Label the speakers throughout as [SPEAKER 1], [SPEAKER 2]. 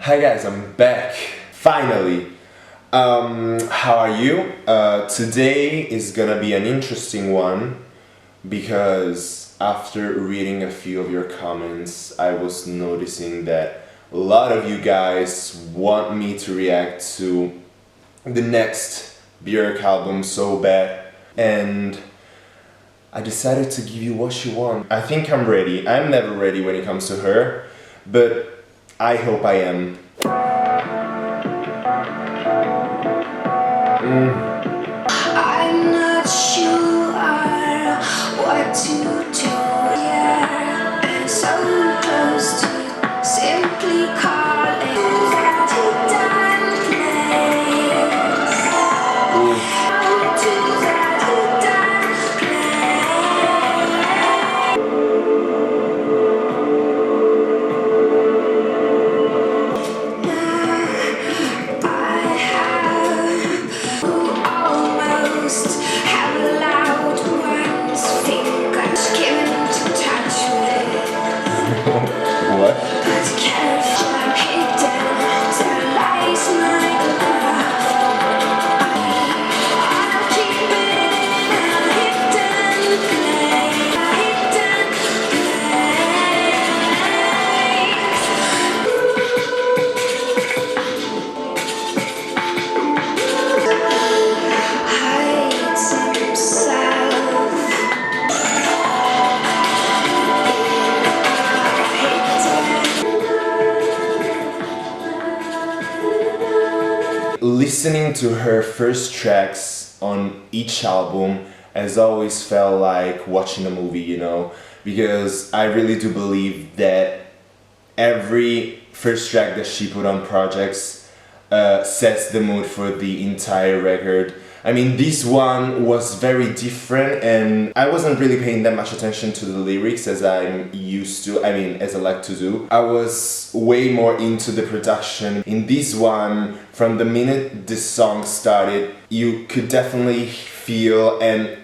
[SPEAKER 1] Hi guys, I'm back, finally. How are you? Today is gonna be an interesting one because after reading a few of your comments, I was noticing that a lot of you guys want me to react to the next Björk album so bad, and I decided to give you what you want. I think I'm ready. I'm never ready when it comes to her, but I hope I am.
[SPEAKER 2] I'm not sure what to do. Yeah, I'm so close to simply calling that hidden place. To that hidden place. I have almost have allowed one's fingers given to touch with.
[SPEAKER 1] What?
[SPEAKER 2] But careful, I'm hidden, there lies my love. I'll keep it in a hidden place, a hidden place. Hides himself
[SPEAKER 1] Listening to her first tracks on each album has always felt like watching a movie, you know, because I really do believe that every first track that she put on projects sets the mood for the entire record. I mean, this one was very different and I wasn't really paying that much attention to the lyrics as I'm used to, as I like to do. I was way more into the production. In this one, from the minute the song started, you could definitely feel and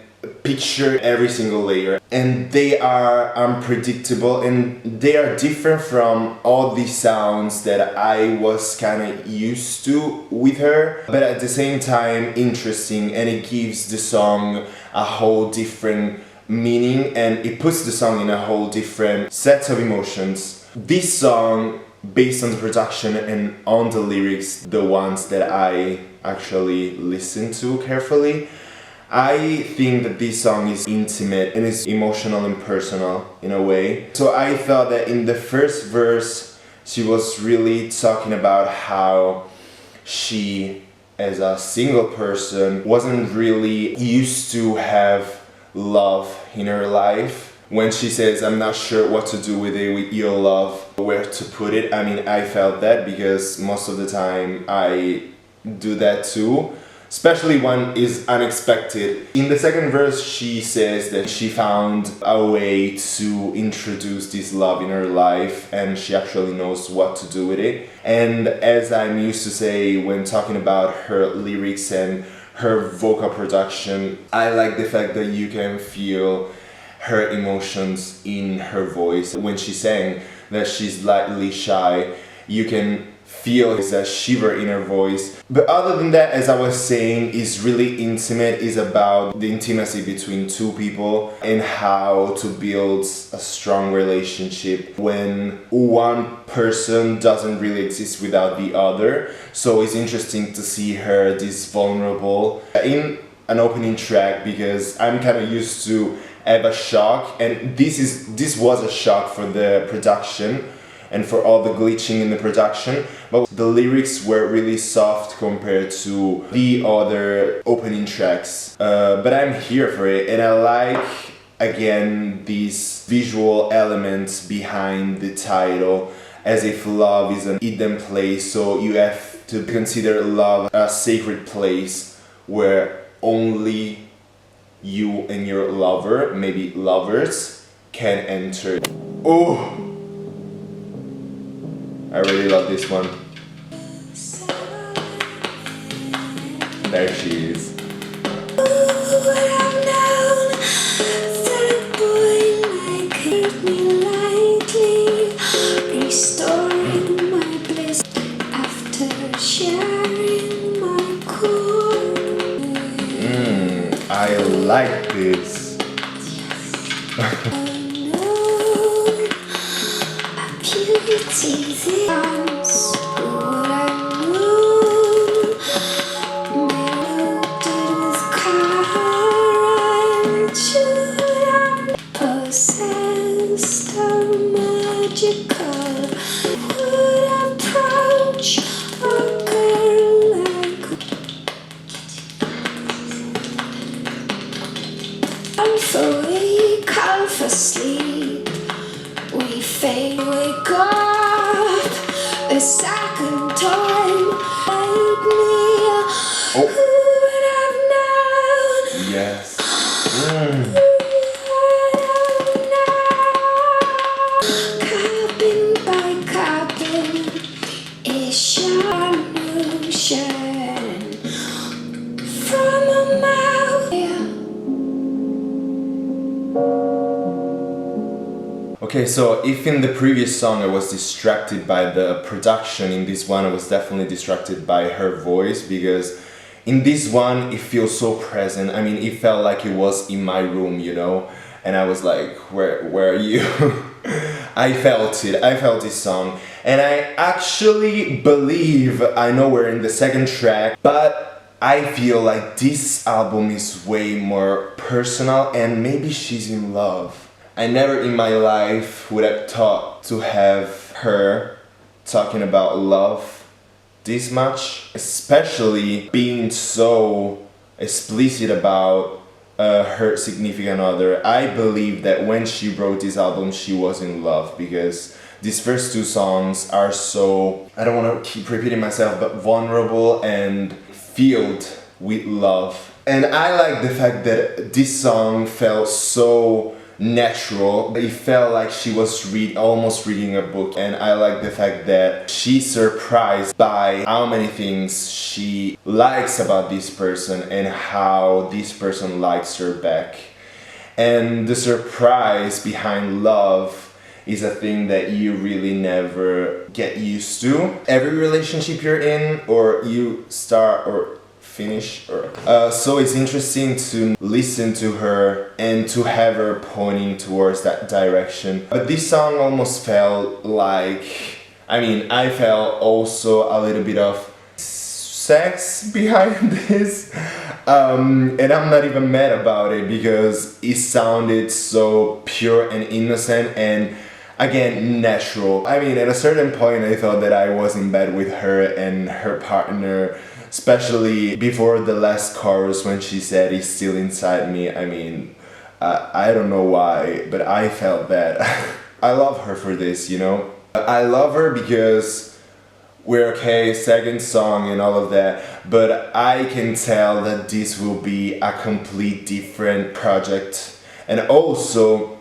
[SPEAKER 1] picture every single layer, and they are unpredictable and they are different from all the sounds that I was kind of used to with her, but at the same time interesting, and it gives the song a whole different meaning and it puts the song in a whole different set of emotions. This song, based on the production and on the lyrics, the ones that I actually listened to carefully, I think that this song is intimate and is emotional and personal in a way. So I felt that in the first verse she was really talking about how she, as a single person, wasn't really used to have love in her life. When she says, I'm not sure what to do with it, with your love, where to put it, I felt that because most of the time I do that too. Especially when it's unexpected. In the second verse, she says that she found a way to introduce this love in her life and she actually knows what to do with it. And as I'm used to say when talking about her lyrics and her vocal production, I like the fact that you can feel her emotions in her voice. When she sang that she's slightly shy, you can feel a shiver in her voice. But other than that, as I was saying, is really intimate, is about the intimacy between two people and how to build a strong relationship when one person doesn't really exist without the other. So it's interesting to see her this vulnerable in an opening track, because I'm kind of used to have a shock, and this was a shock for the production and for all the glitching in the production, but the lyrics were really soft compared to the other opening tracks. But I'm here for it, and I like, again, these visual elements behind the title, as if love is a hidden place, so you have to consider love a sacred place where only you and your lover, maybe lovers, can enter. Oh! I really love this one. There she is.
[SPEAKER 2] restoring my bliss. so magical. Would approach a girl like I'm for weak, I'm for sleep. We fade, wake up a second time. Help me, who would have known?
[SPEAKER 1] Yes.
[SPEAKER 2] Cabin by cabin, it's your illusion from a mouth.
[SPEAKER 1] Okay, so if in the previous song I was distracted by the production, in this one I was definitely distracted by her voice, because in this one it feels so present. I mean, it felt like it was in my room, you know, and I was like, where are you? I felt it, I felt this song, and I actually believe I know we're in the second track, but I feel like this album is way more personal, and maybe she's in love. I never in my life would have thought to have her talking about love this much, especially being so explicit about her significant other. I believe that when she wrote this album she was in love, because these first two songs are so, I don't want to keep repeating myself, but vulnerable and filled with love. And I like the fact that this song felt so natural. It felt like she was almost reading a book, and I like the fact that she's surprised by how many things she likes about this person and how this person likes her back. And the surprise behind love is a thing that you really never get used to. Every relationship you're in, or you start or finish, or so it's interesting to listen to her and to have her pointing towards that direction. But this song almost felt like, I mean, I felt also a little bit of sex behind this, and I'm not even mad about it, because it sounded so pure and innocent and again natural. I mean, at a certain point I thought that I was in bed with her and her partner, especially before the last chorus when she said it's still inside me. I mean, I don't know why, but I felt that. I love her for this, you know. I love her because we're okay, second song and all of that, but I can tell that this will be a complete different project. And also,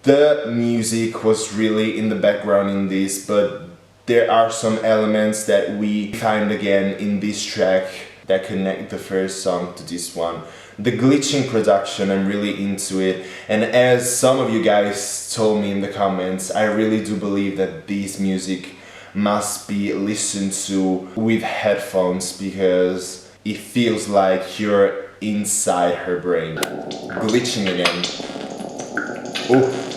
[SPEAKER 1] the music was really in the background in this, but there are some elements that we find again in this track that connect the first song to this one. The glitching production, I'm really into it, and as some of you guys told me in the comments, I really do believe that this music must be listened to with headphones, because it feels like you're inside her brain. Glitching again. Oh.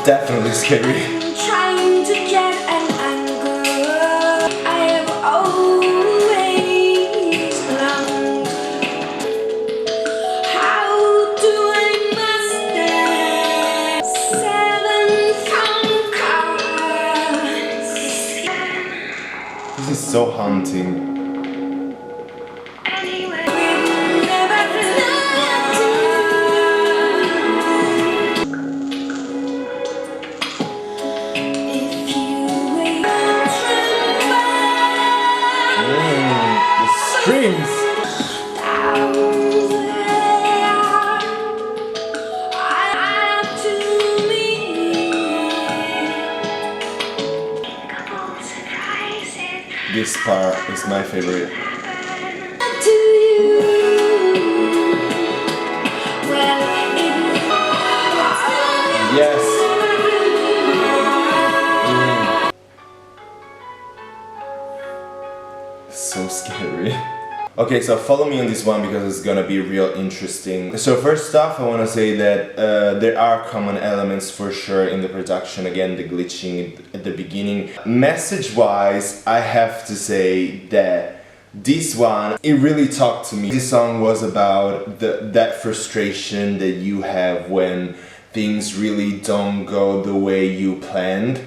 [SPEAKER 1] Definitely scary.
[SPEAKER 2] I'm trying to get an angle. I have always longed. How do I master 7 conquers?
[SPEAKER 1] This is so haunting. Dreams. This part is my favorite. Yes. So scary. Okay, so follow me on this one because it's gonna be real interesting. So first off, I want to say that there are common elements for sure in the production. Again, the glitching at the beginning. Message-wise, I have to say that this one, it really talked to me. This song was about that frustration that you have when things really don't go the way you planned.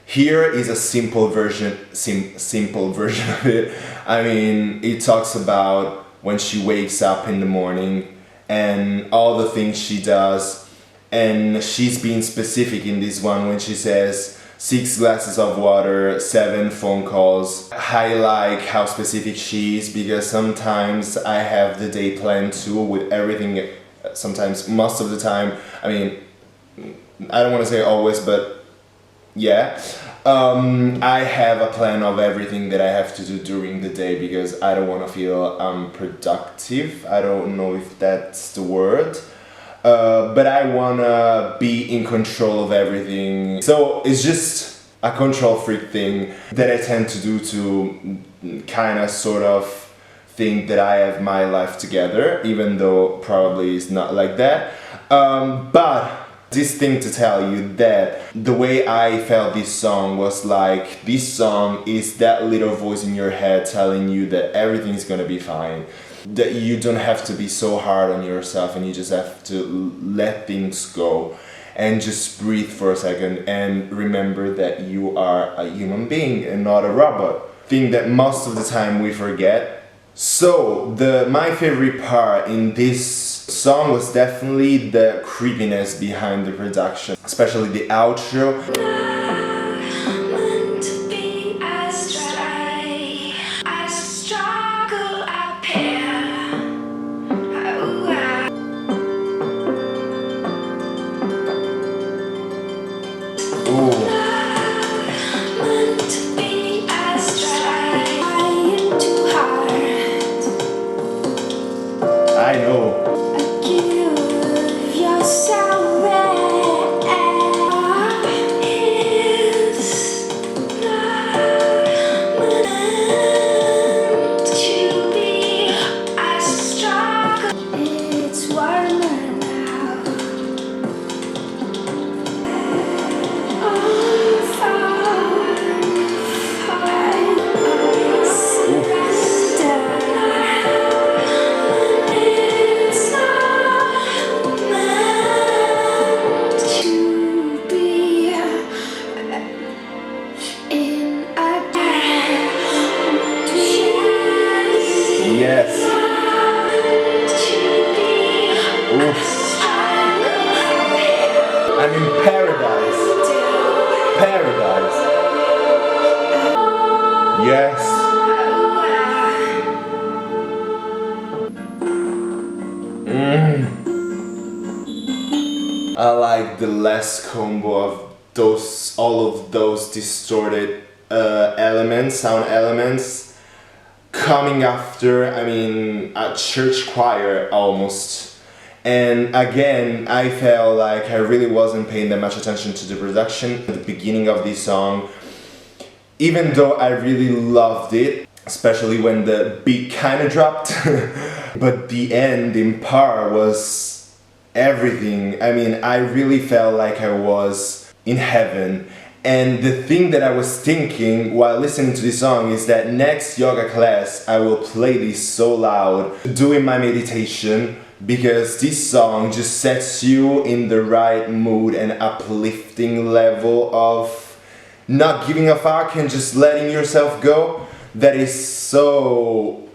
[SPEAKER 1] Here is a simple version of it. I mean, it talks about when she wakes up in the morning and all the things she does, and she's being specific in this one when she says 6 glasses of water, 7 phone calls. I like how specific she is, because sometimes I have the day planned too with everything, sometimes, most of the time. I mean, I don't want to say always, but yeah, I have a plan of everything that I have to do during the day, because I don't want to feel unproductive. I don't know if that's the word, but I want to be in control of everything. So it's just a control freak thing that I tend to do to kind of sort of think that I have my life together, even though probably it's not like that. But this thing to tell you that the way I felt this song was like, this song is that little voice in your head telling you that everything's gonna be fine, that you don't have to be so hard on yourself, and you just have to let things go and just breathe for a second and remember that you are a human being and not a robot. Thing that most of the time we forget. So my favorite part in this song was definitely the creepiness behind the production, especially the outro. I know. Yes. I'm in paradise. Paradise. Yes. I like the last combo of all of those distorted elements, sound elements, coming after, I mean, a church choir almost. And again, I felt like I really wasn't paying that much attention to the production at the beginning of this song, even though I really loved it, especially when the beat kind of dropped. But the end in par was everything. I mean, I really felt like I was in heaven. And the thing that I was thinking while listening to this song is that next yoga class I will play this so loud doing my meditation, because this song just sets you in the right mood and uplifting level of not giving a fuck and just letting yourself go. That is so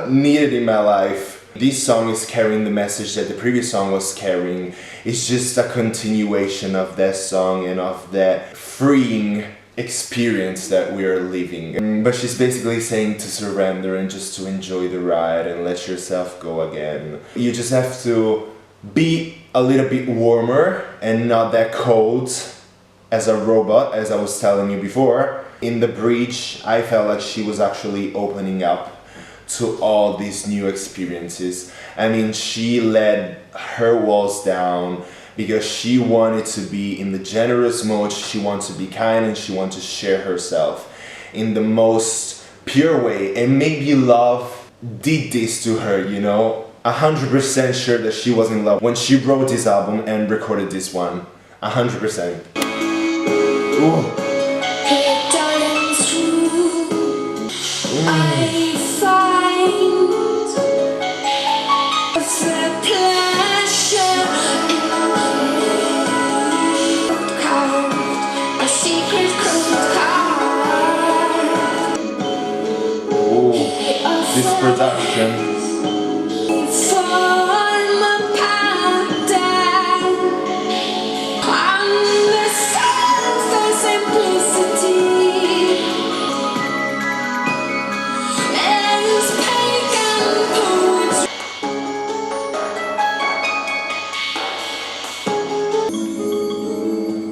[SPEAKER 1] needed in my life. This song is carrying the message that the previous song was carrying. It's just a continuation of that song and of that freeing experience that we are living. But she's basically saying to surrender and just to enjoy the ride and let yourself go again. You just have to be a little bit warmer and not that cold as a robot, as I was telling you before. In the bridge, I felt like she was actually opening up to all these new experiences. I mean, she let her walls down because she wanted to be in the generous mode, she wanted to be kind, and she wanted to share herself in the most pure way. And maybe love did this to her, you know? 100% sure that she was in love when she wrote this album and recorded this one. 100%. Ooh. production.
[SPEAKER 2] Form a pattern on the surface, simplicity as pagan poets.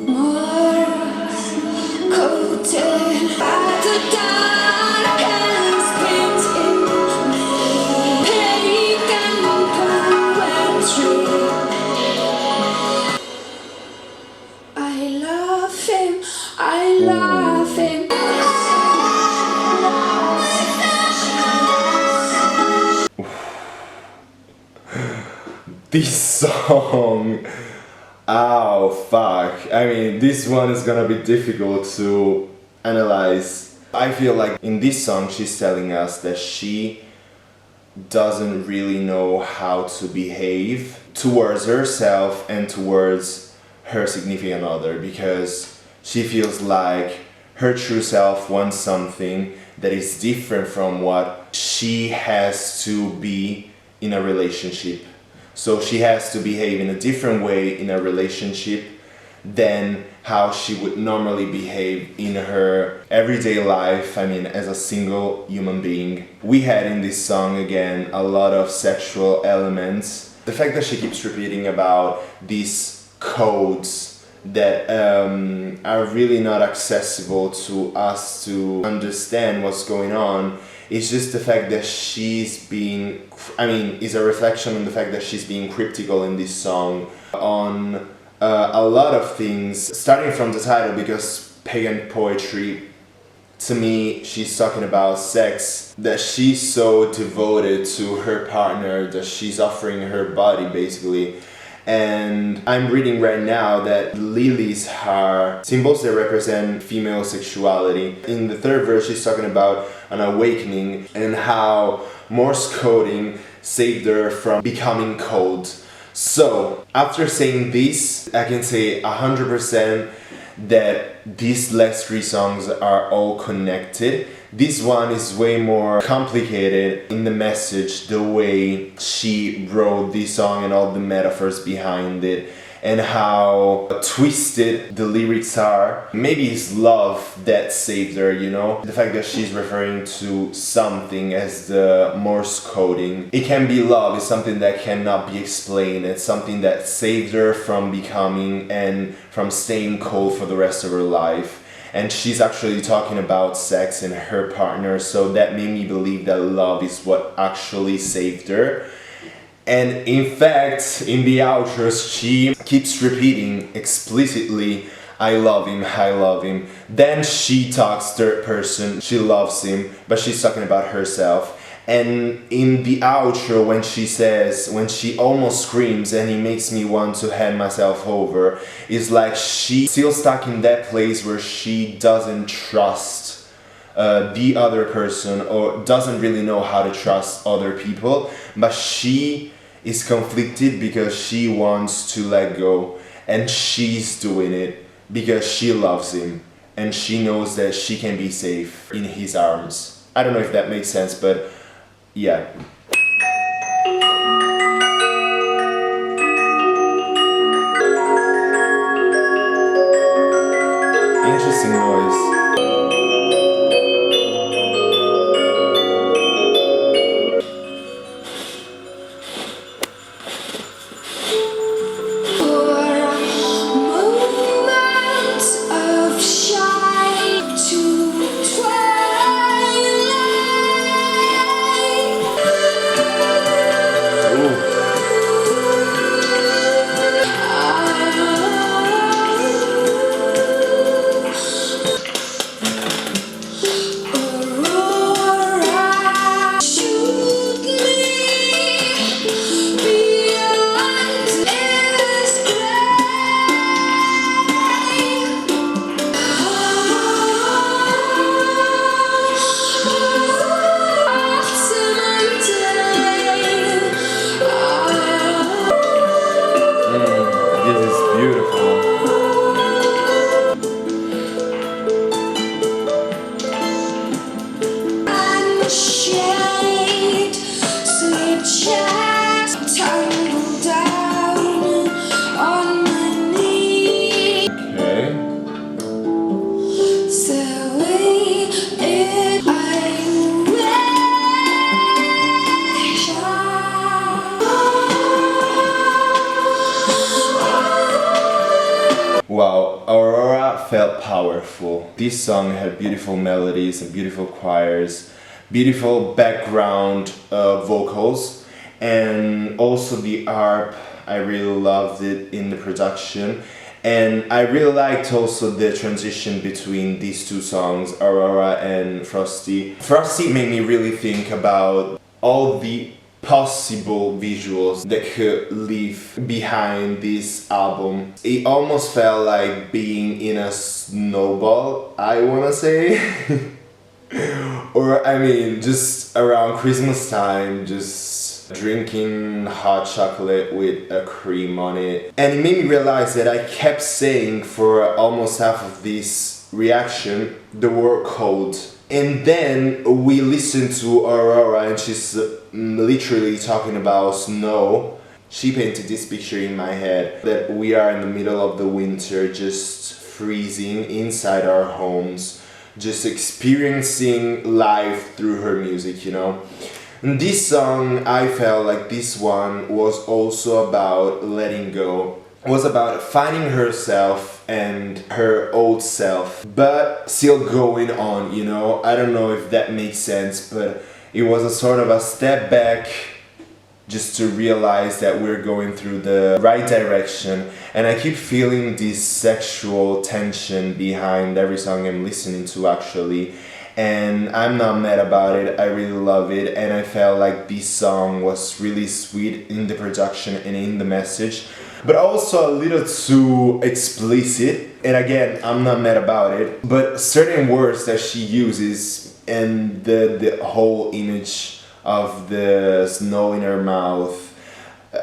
[SPEAKER 2] Morals coated by the darkest painting. Pagan poetry. I love him, I love him.
[SPEAKER 1] This song, oh fuck, I mean this one is gonna be difficult to analyze. I feel like in this song she's telling us that she doesn't really know how to behave towards herself and towards her significant other, because she feels like her true self wants something that is different from what she has to be in a relationship. So she has to behave in a different way in a relationship than how she would normally behave in her everyday life, I mean, as a single human being. We had in this song, again, a lot of sexual elements. The fact that she keeps repeating about these codes that are really not accessible to us to understand what's going on, it's just the fact that she's being, I mean, is a reflection on the fact that she's being cryptical in this song on a lot of things, starting from the title, because pagan poetry, to me, she's talking about sex, that she's so devoted to her partner that she's offering her body basically. And I'm reading right now that lilies are symbols that represent female sexuality. In the third verse, she's talking about an awakening and how Morse coding saved her from becoming cold. So, after saying this, I can say 100% that these last three songs are all connected. This one is way more complicated in the message, the way she wrote this song and all the metaphors behind it, and how twisted the lyrics are. Maybe it's love that saved her, you know? The fact that she's referring to something as the Morse coding. It can be love, it's something that cannot be explained. It's something that saved her from becoming and from staying cold for the rest of her life. And she's actually talking about sex and her partner, so that made me believe that love is what actually saved her. And in fact, in the outros, she keeps repeating explicitly, I love him, I love him. Then she talks third person, she loves him, but she's talking about herself. And in the outro, when she says, when she almost screams and he makes me want to hand myself over, it's like she's still stuck in that place where she doesn't trust the other person, or doesn't really know how to trust other people, but she is conflicted because she wants to let go, and she's doing it because she loves him and she knows that she can be safe in his arms. I don't know if that makes sense, but yeah. Interesting noise. felt powerful. This song had beautiful melodies and beautiful choirs, beautiful background vocals, and also the harp. I really loved it in the production. And I really liked also the transition between these two songs, Aurora and Frosty. Frosty made me really think about all the possible visuals that could live behind this album. It almost felt like being in a snowball, I wanna say. Or I mean, just around Christmas time, just drinking hot chocolate with a cream on it. And it made me realize that I kept saying for almost half of this reaction the word cold. And then we listened to Aurora and she's literally talking about snow. She painted this picture in my head that we are in the middle of the winter, just freezing inside our homes, just experiencing life through her music, you know. And this song, I felt like this one was also about letting go. It was about finding herself and her old self, but still going on, you know. I don't know if that makes sense, but it was a sort of a step back just to realize that we're going through the right direction. And I keep feeling this sexual tension behind every song I'm listening to, actually. And I'm not mad about it, I really love it, and I felt like this song was really sweet in the production and in the message, but also a little too explicit. And again, I'm not mad about it, but certain words that she uses and the whole image of the snow in her mouth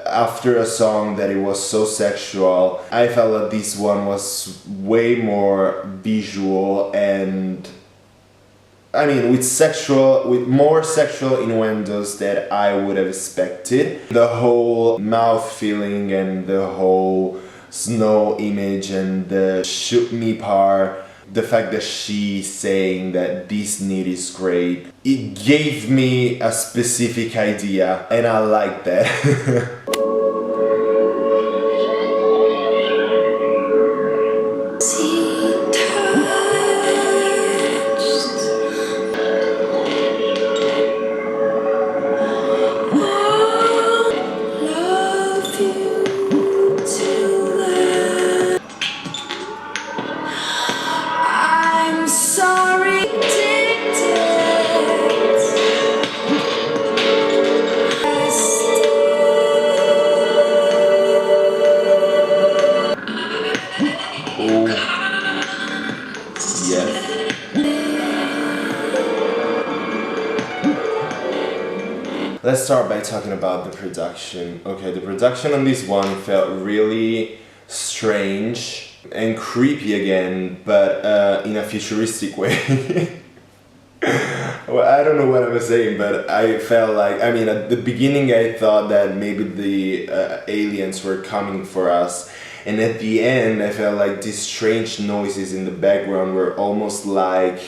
[SPEAKER 1] after a song that it was so sexual, I felt that this one was way more visual and I mean, with more sexual innuendos that I would have expected. The whole mouth feeling and the whole snow image and the shoot me part, the fact that she's saying that this need is great, it gave me a specific idea and I like that. Let's start by talking about the production. Okay, the production on this one felt really strange and creepy again, but in a futuristic way. Well, I don't know what I was saying, but I felt like, I mean, at the beginning I thought that maybe the aliens were coming for us, and at the end I felt like these strange noises in the background were almost like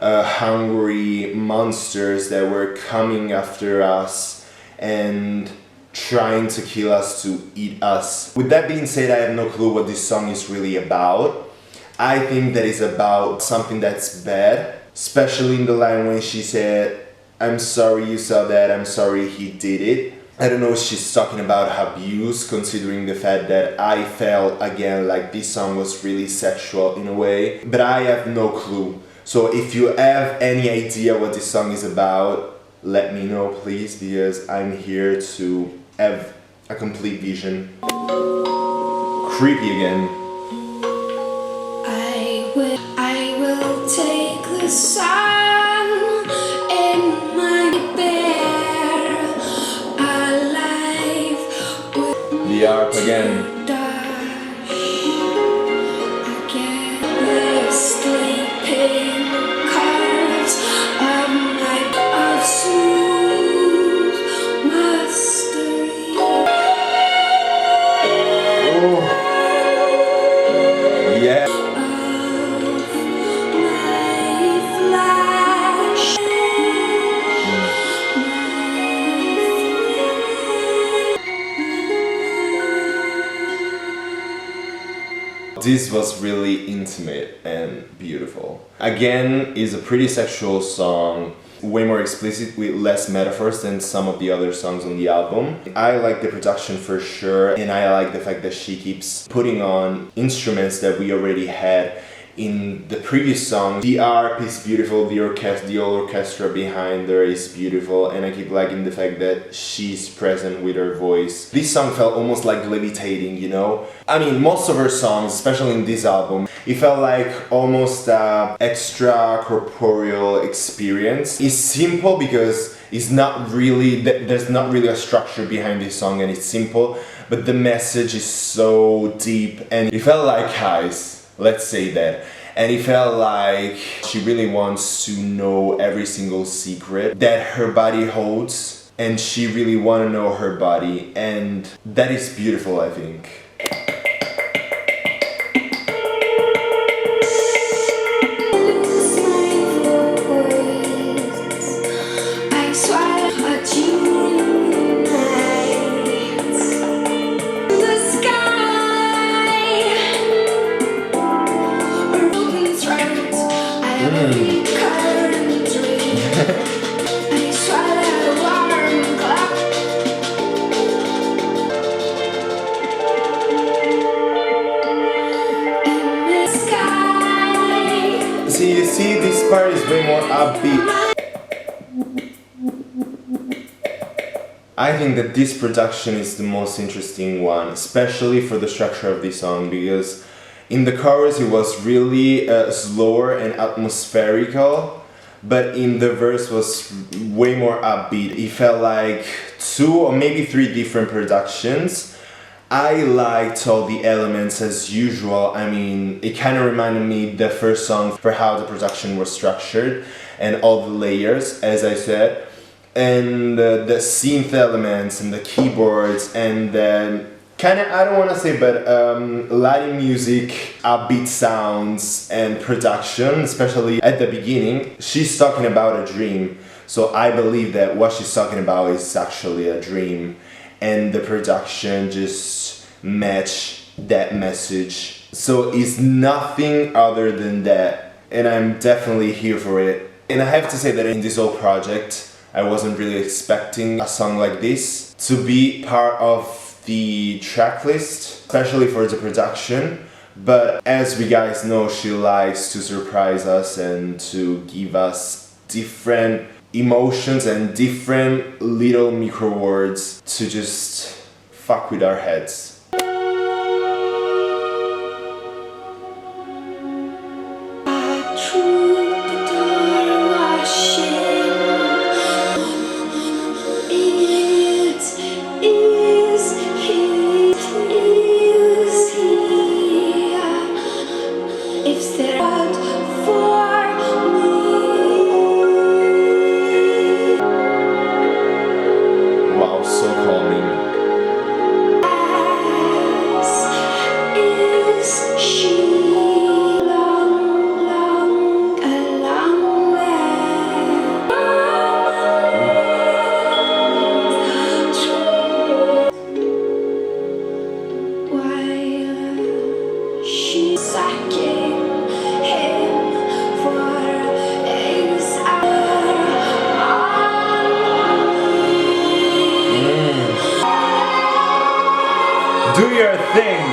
[SPEAKER 1] hungry monsters that were coming after us and trying to kill us, to eat us. With that being said, I have no clue what this song is really about. I think that it's about something that's bad, especially in the line when she said, "I'm sorry you saw that, I'm sorry he did it." I don't know if she's talking about abuse, considering the fact that I felt again like this song was really sexual in a way, but I have no clue. So if you have any idea what this song is about, let me know please, because I'm here to have a complete vision. Creepy again.
[SPEAKER 2] I will take the sun in my bear alive with
[SPEAKER 1] The harp again. this was really intimate and beautiful. Again, is a pretty sexual song, way more explicit with less metaphors than some of the other songs on the album. I like the production for sure, and I like the fact that she keeps putting on instruments that we already had in the previous song. The harp is beautiful, the whole orchestra behind her is beautiful, and I keep liking the fact that she's present with her voice. This song felt almost like levitating, you know? I mean, most of her songs, especially in this album, it felt like almost an extra corporeal experience. It's simple because it's not really, there's not really a structure behind this song, and it's simple, but the message is so deep, and it felt like guys. Let's say that. And it felt like she really wants to know every single secret that her body holds, and she really wants to know her body, and that is beautiful, I think. See, this part is way more upbeat. I think that this production is the most interesting one, especially for the structure of this song, because in the chorus it was really slower and atmospherical, but in the verse was way more upbeat. It felt like 2 or maybe 3 different productions. I liked all the elements as usual. I mean, it kind of reminded me the first song for how the production was structured and all the layers, as I said, and the synth elements and the keyboards and the kind of, I don't want to say, but Latin music, upbeat sounds and production, especially at the beginning. She's talking about a dream, so I believe that what she's talking about is actually a dream, and the production just match that message. So it's nothing other than that, and I'm definitely here for it. And I have to say that in this whole project, I wasn't really expecting a song like this to be part of the track list, especially for the production. But as we guys know, she likes to surprise us and to give us different emotions and different little micro words to just fuck with our heads. Do your thing!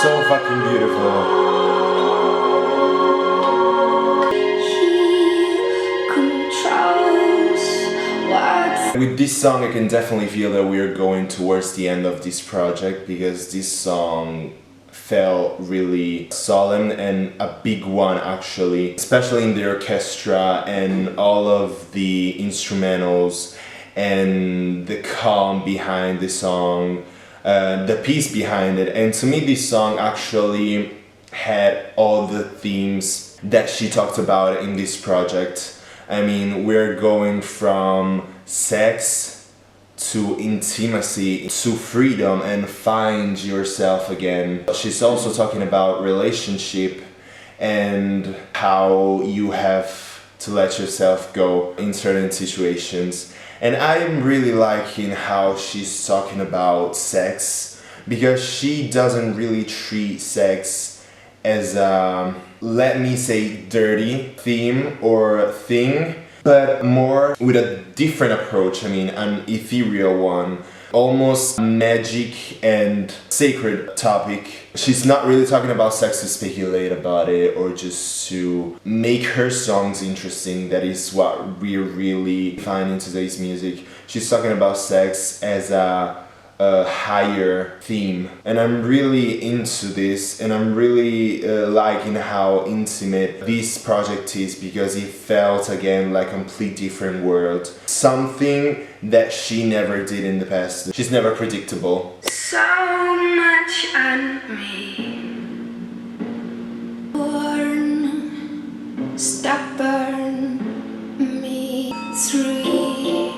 [SPEAKER 1] So fucking beautiful. With this song I can definitely feel that we are going towards the end of this project, because this song felt really solemn and a big one actually, especially in the orchestra and all of the instrumentals and the calm behind the song. The piece behind it, and to me this song actually had all the themes that she talked about in this project. I mean, we're going from sex to intimacy to freedom and find yourself again. She's also talking about relationship and how you have to let yourself go in certain situations. And I'm really liking how she's talking about sex, because she doesn't really treat sex as a, let me say, dirty theme or thing, but more with a different approach. I mean, an ethereal one, almost magic and sacred topic. She's not really talking about sex to speculate about it or just to make her songs interesting. That is what we really find in today's music. She's talking about sex as a higher theme, and I'm really into this, and I'm really liking how intimate this project is, because it felt again like a complete different world, something that she never did in the past. She's never predictable.
[SPEAKER 2] So much on me, born, stubborn, me, 3,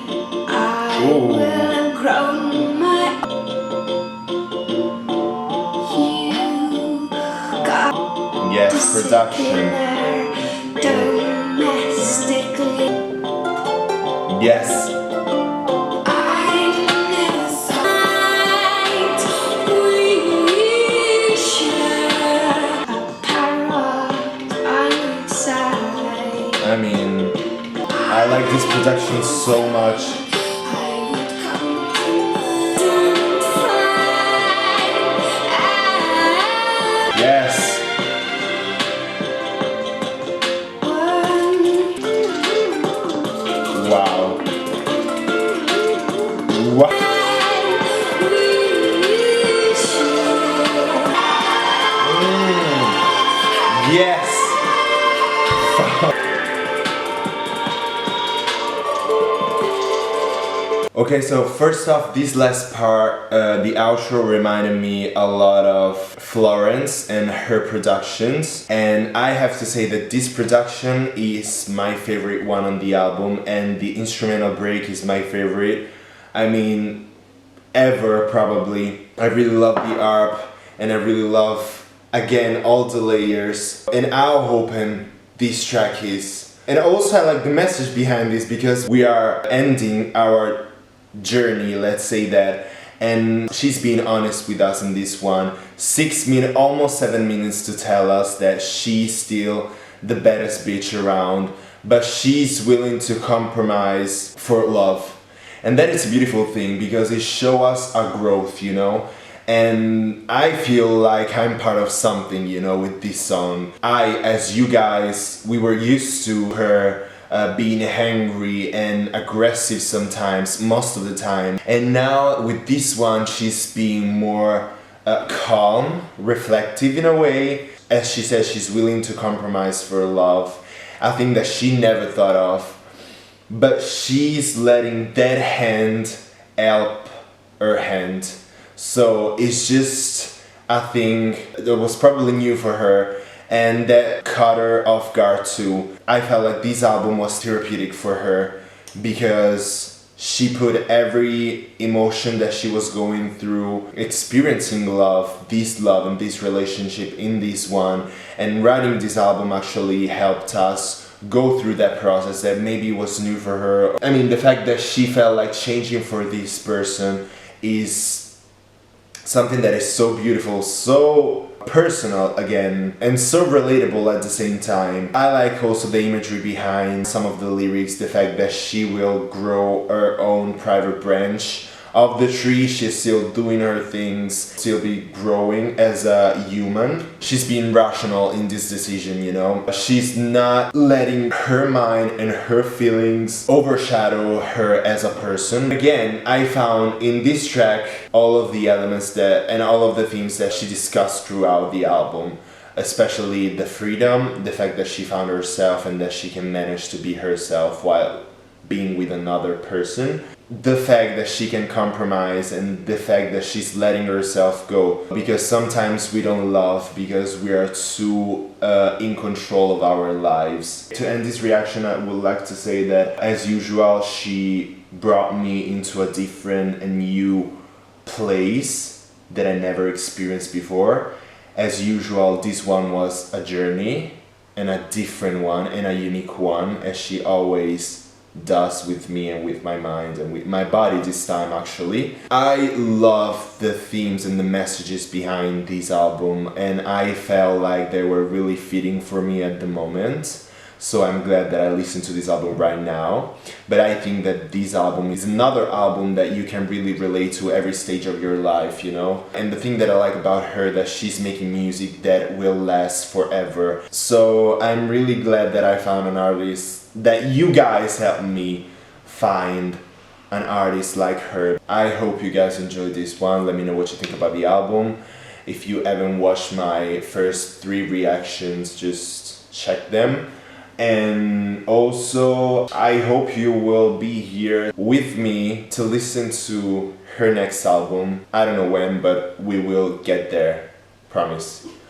[SPEAKER 2] I will have grown my, you got
[SPEAKER 1] Yes, production.
[SPEAKER 2] domestically.
[SPEAKER 1] Yes. I mean, I like this production so much. Yes. Wow. Wow. Yes. Okay, so first off, this last part, the outro reminded me a lot of Florence and her productions, and I have to say that this production is my favorite one on the album, and the instrumental break is my favorite, I mean, ever probably. I really love the ARP, and I really love, again, all the layers, and how open this track is. And also I like the message behind this, because we are ending our journey, let's say that, and she's being honest with us in this one. 6 minutes, almost 7 minutes to tell us that she's still the baddest bitch around, but she's willing to compromise for love. And that is a beautiful thing, because it shows us a growth, you know. And I feel like I'm part of something, you know, with this song. As you guys, we were used to her being angry and aggressive sometimes, most of the time. And now with this one, she's being more calm, reflective in a way. As she says, she's willing to compromise for love. I think that she never thought of. But she's letting that hand help her hand. So it's just a thing that was probably new for her, and that caught her off guard too. I felt like this album was therapeutic for her, because she put every emotion that she was going through, experiencing love and this relationship in this one, and writing this album actually helped us go through that process that maybe was new for her. I mean, the fact that she felt like changing for this person is something that is so beautiful, so personal again, and so relatable at the same time. I like also the imagery behind some of the lyrics, the fact that she will grow her own private branch of the tree. She's still doing her things, still be growing as a human. She's being rational in this decision, you know. She's not letting her mind and her feelings overshadow her as a person. Again, I found in this track all of the elements that and all of the themes that she discussed throughout the album. Especially the freedom, the fact that she found herself and that she can manage to be herself while being with another person. The fact that she can compromise, and the fact that she's letting herself go, because sometimes we don't love because we are too in control of our lives. To end this reaction, I would like to say that as usual, she brought me into a different and new place that I never experienced before. As usual, this one was a journey, and a different one, and a unique one, as she always does with me and with my mind and with my body this time actually. I love the themes and the messages behind this album, and I felt like they were really fitting for me at the moment. So I'm glad that I listened to this album right now. But I think that this album is another album that you can really relate to every stage of your life, you know? And the thing that I like about her, that she's making music that will last forever. So I'm really glad that I found an artist, that you guys helped me find an artist like her. I hope you guys enjoyed this one. Let me know what you think about the album. If you haven't watched my first 3 reactions, just check them. And also, I hope you will be here with me to listen to her next album. I don't know when, but we will get there. Promise.